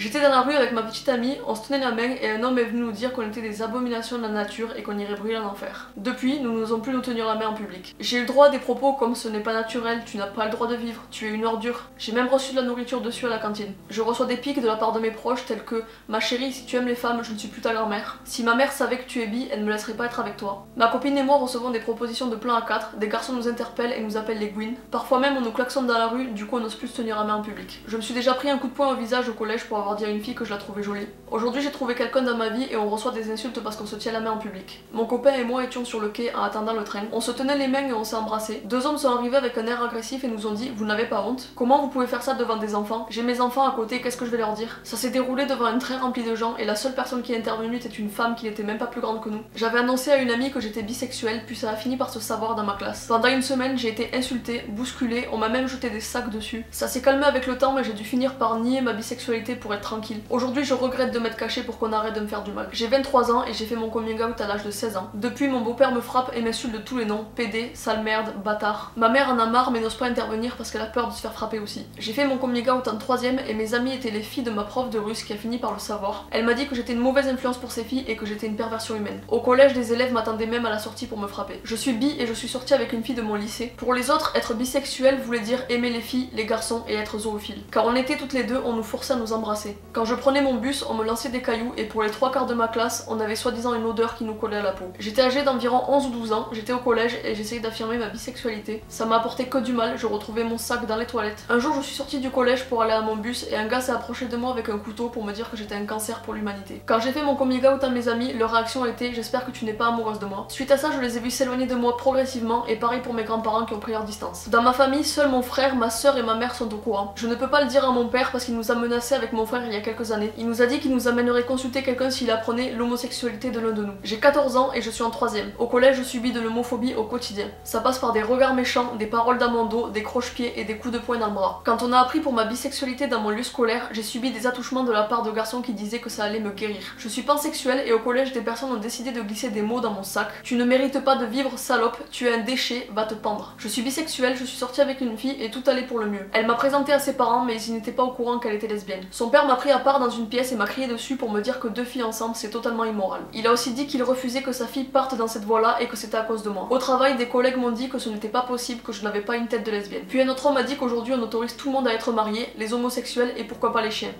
J'étais dans la rue avec ma petite amie, on se tenait la main et un homme est venu nous dire qu'on était des abominations de la nature et qu'on irait brûler en enfer. Depuis, nous n'osons plus nous tenir la main en public. J'ai eu le droit à des propos comme ce n'est pas naturel, tu n'as pas le droit de vivre, tu es une ordure. J'ai même reçu de la nourriture dessus à la cantine. Je reçois des pics de la part de mes proches tels que ma chérie, si tu aimes les femmes, je ne suis plus ta grand-mère. Si ma mère savait que tu es bi, elle ne me laisserait pas être avec toi. Ma copine et moi recevons des propositions de plans à 4, des garçons nous interpellent et nous appellent les gouines. Parfois même on nous klaxonne dans la rue, du coup on n'ose plus se tenir la main en public. Je me suis déjà pris un coup de poing au visage au collège pour avoir dit à une fille que je la trouvais jolie. Aujourd'hui j'ai trouvé quelqu'un dans ma vie et on reçoit des insultes parce qu'on se tient la main en public. Mon copain et moi étions sur le quai en attendant le train. On se tenait les mains et on s'est embrassés. Deux hommes sont arrivés avec un air agressif et nous ont dit: vous n'avez pas honte? Comment vous pouvez faire ça devant des enfants? J'ai mes enfants à côté, qu'est-ce que je vais leur dire? Ça s'est déroulé devant un train rempli de gens et la seule personne qui est intervenue était une femme qui n'était même pas plus grande que nous. J'avais annoncé à une amie que j'étais bisexuelle, puis ça a fini par se savoir dans ma classe. Pendant une semaine j'ai été insultée, bousculée, on m'a même jeté des sacs dessus. Ça s'est calmé avec le temps mais j'ai dû finir par nier ma bisexualité pour être tranquille. Aujourd'hui je regrette de m'être cachée pour qu'on arrête de me faire du mal. J'ai 23 ans et j'ai fait mon coming out à l'âge de 16 ans. Depuis mon beau-père me frappe et m'insulte de tous les noms, PD, sale merde, bâtard. Ma mère en a marre mais n'ose pas intervenir parce qu'elle a peur de se faire frapper aussi. J'ai fait mon coming out en 3ème et mes amies étaient les filles de ma prof de russe qui a fini par le savoir. Elle m'a dit que j'étais une mauvaise influence pour ces filles et que j'étais une perversion humaine. Au collège, des élèves m'attendaient même à la sortie pour me frapper. Je suis bi et je suis sortie avec une fille de mon lycée. Pour les autres, être bisexuel voulait dire aimer les filles, les garçons et être zoophile. Car on était toutes les deux, on nous forçait à nous embrasser. Quand je prenais mon bus, on me lançait des cailloux et pour les 3/4 de ma classe, on avait soi-disant une odeur qui nous collait à la peau. J'étais âgée d'environ 11 ou 12 ans, j'étais au collège et j'essayais d'affirmer ma bisexualité. Ça m'a apporté que du mal, je retrouvais mon sac dans les toilettes. Un jour, je suis sortie du collège pour aller à mon bus et un gars s'est approché de moi avec un couteau pour me dire que j'étais un cancer pour l'humanité. Quand j'ai fait mon coming out à mes amis, leur réaction a été: j'espère que tu n'es pas amoureuse de moi. Suite à ça, je les ai vus s'éloigner de moi progressivement et pareil pour mes grands-parents qui ont pris leur distance. Dans ma famille, seul mon frère, ma soeur et ma mère sont au courant. Je ne peux pas le dire à mon père parce qu'il nous a menacé avec mon frère il y a quelques années. Il nous a dit qu'il nous amènerait consulter quelqu'un s'il apprenait l'homosexualité de l'un de nous. J'ai 14 ans et je suis en 3ème. Au collège, je subis de l'homophobie au quotidien. Ça passe par des regards méchants, des paroles dans mon dos, des croche-pieds et des coups de poing dans le bras. Quand on a appris pour ma bisexualité dans mon lieu scolaire, j'ai subi des attouchements de la part de garçons qui disaient que ça allait me guérir. Je suis pansexuelle et au collège, des personnes ont décidé de glisser des mots dans mon sac. Tu ne mérites pas de vivre, salope, tu es un déchet, va te pendre. Je suis bisexuelle, je suis sortie avec une fille et tout allait pour le mieux. Elle m'a présenté à ses parents mais ils n'étaient pas au courant qu'elle était lesbienne. Son père m'a pris à part dans une pièce et m'a crié dessus pour me dire que deux filles ensemble c'est totalement immoral. Il a aussi dit qu'il refusait que sa fille parte dans cette voie-là et que c'était à cause de moi. Au travail, des collègues m'ont dit que ce n'était pas possible, que je n'avais pas une tête de lesbienne. Puis un autre homme a dit qu'aujourd'hui on autorise tout le monde à être marié, les homosexuels et pourquoi pas les chiens.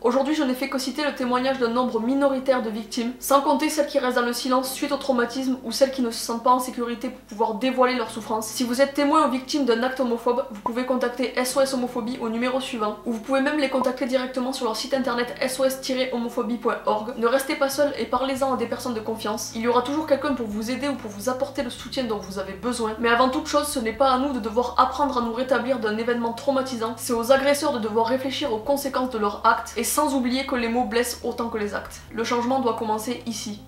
Aujourd'hui, je n'ai fait que citer le témoignage d'un nombre minoritaire de victimes, sans compter celles qui restent dans le silence suite au traumatisme ou celles qui ne se sentent pas en sécurité pour pouvoir dévoiler leur souffrance. Si vous êtes témoin ou victime d'un acte homophobe, vous pouvez contacter SOS Homophobie au numéro suivant, ou vous pouvez même les contacter directement sur leur site internet sos-homophobie.org. Ne restez pas seul et parlez-en à des personnes de confiance. Il y aura toujours quelqu'un pour vous aider ou pour vous apporter le soutien dont vous avez besoin. Mais avant toute chose, ce n'est pas à nous de devoir apprendre à nous rétablir d'un événement traumatisant, c'est aux agresseurs de devoir réfléchir aux conséquences de leurs actes et sans oublier que les mots blessent autant que les actes. Le changement doit commencer ici.